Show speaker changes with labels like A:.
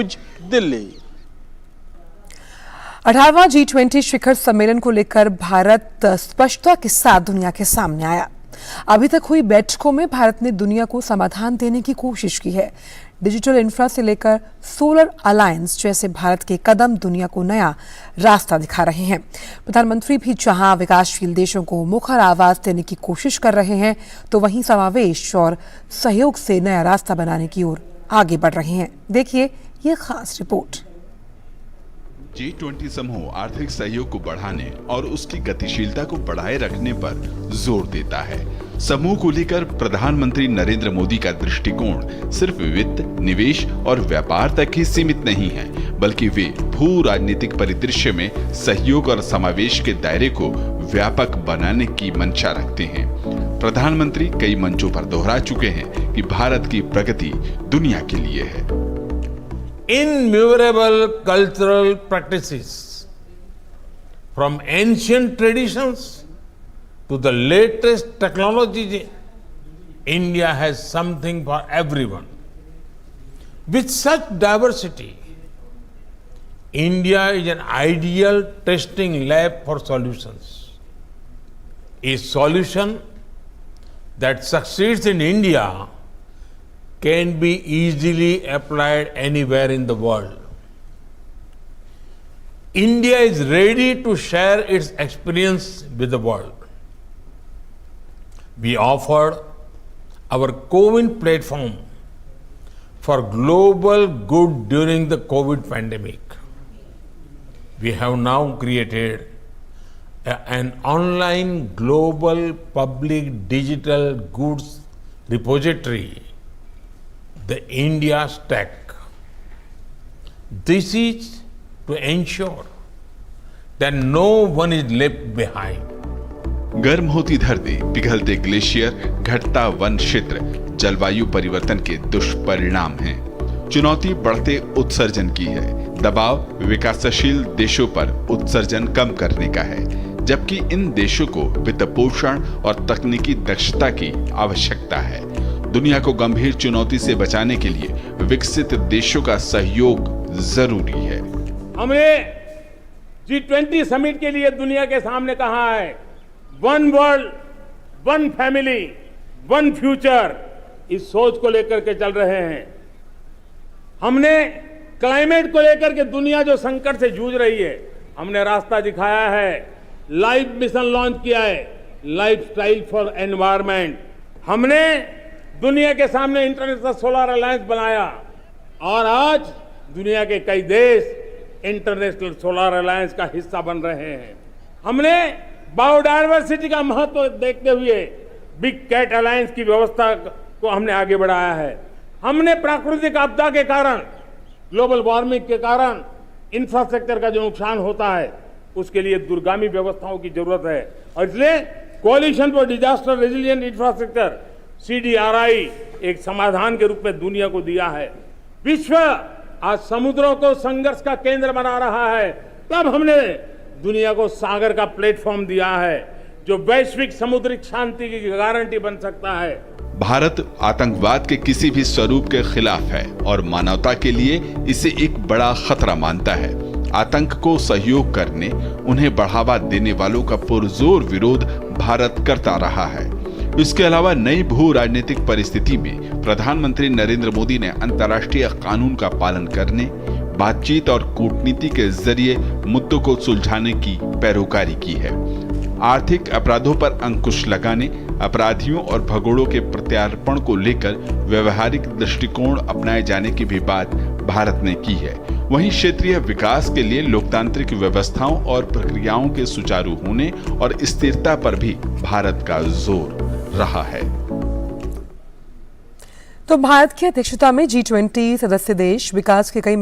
A: Delhi.
B: 18वां G20 शिखर सम्मेलन को लेकर भारत स्पष्टता के साथ दुनिया के सामने आया। अभी तक हुई बैठकों में भारत ने दुनिया को समाधान देने की कोशिश की है। डिजिटल इंफ्रा से लेकर सोलर अलायंस जैसे भारत के कदम दुनिया को नया रास्ता दिखा रहे हैं। प्रधानमंत्री भी जहां विकासशील देशों को मुखर आवाज देने की कोशिश कर रहे हैं, तो वहीं समावेश और सहयोग से नया रास्ता बनाने की ओर आगे बढ़ रहे हैं। देखिए ये खास रिपोर्ट।
C: G20 समूह आर्थिक सहयोग को बढ़ाने और उसकी गतिशीलता को बढ़ाए रखने पर जोर देता है। समूह को लेकर प्रधानमंत्री नरेंद्र मोदी का दृष्टिकोण सिर्फ वित्त, निवेश और व्यापार तक ही सीमित नहीं है, बल्कि वे भू राजनीतिक परिदृश्य में सहयोग और समावेश के दायरे को व्यापक बनाने की मंशा रखते हैं। प्रधानमंत्री कई मंचों पर दोहरा चुके हैं कि भारत की प्रगति दुनिया के लिए है।
A: Innumerable cultural practices, from ancient traditions to the latest technology, India has something for everyone. With such diversity, India is an ideal testing lab for solutions. A solution that succeeds in India can be easily applied anywhere in the world. India is ready to share its experience with the world. We offered our CoWIN platform for global good during the COVID pandemic. We have now created an online global public digital goods repository, the India Stack. This is to ensure that no one is left behind.
C: गर्म होती धरती, पिघलते glacier, घटता one क्षेत्र जलवायु परिवर्तन के दुष्परिणाम हैं। चुनौती बढ़ते उत्सर्जन की है। दबाव विकासशील देशों पर उत्सर्जन कम करने का है, जबकि इन देशों को वित्तपोषण और तकनीकी दक्षता की आवश्यकता है। दुनिया को गंभीर चुनौती से बचाने के लिए विकसित देशों का सहयोग जरूरी है।
D: हमने G20 समिट के लिए दुनिया के सामने कहा है, one world, one family, one future, इस सोच को लेकर के चल रहे हैं। हमने क्लाइमेट को लेकर के दुनिया जो संकट से जूझ रही है, हमने रास्ता दिखाया है। लाइफ मिशन लॉन्च किया है, लाइफस्टाइल फॉर एनवायरमेंट। हमने दुनिया के सामने इंटरनेशनल सोलर अलायंस बनाया और आज दुनिया के कई देश इंटरनेशनल सोलर अलायंस का हिस्सा बन रहे हैं। हमने बायोडायवर्सिटी का महत्व देखते हुए बिग कैट अलायंस की व्यवस्था को हमने आगे बढ़ाया है। हमने प्राकृतिक आपदा के कारण, ग्लोबल वार्मिंग के कारण इंफ्रास्ट्रक्चर का जो नुकसान होता है, उसके लिए दूरगामी व्यवस्थाओं की जरूरत है और इसलिए coalition for disaster resilient infrastructure CDRI एक समाधान के रूप में दुनिया को दिया है। विश्व आज समुद्रों को संघर्ष का केंद्र बना रहा है, तब हमने दुनिया को सागर का प्लेटफॉर्म दिया है जो वैश्विक समुद्री शांति की गारंटी बन सकता है।
C: भारत आतंकवाद के किसी भी स्वरूप के खिलाफ है और मानवता के लिए इसे एक बड़ा खतरा मानता है। आतंक को सहयोग करने, उन्हें बढ़ावा देने वालों का पुरजोर विरोध भारत करता रहा है। इसके अलावा नई भू राजनीतिक परिस्थिति में प्रधानमंत्री नरेंद्र मोदी ने अंतर्राष्ट्रीय कानून का पालन करने, बातचीत और कूटनीति के जरिए मुद्दों को सुलझाने की पैरोकारी की है। आर्थिक अपराधों पर अंकुश लगाने, अपराधियों और भगोड़ों के प्रत्यार्पण को लेकर व्यवहारिक दृष्टिकोण अपनाए जाने की भी बात भारत ने की है। वहीं क्षेत्रीय विकास के लिए लोकतांत्रिक व्यवस्थाओं और प्रक्रियाओं के सुचारू होने और स्थिरता पर भी भारत का जोर रहा है।
B: तो भारत की अध्यक्षता में G20 सदस्य देश विकास के कई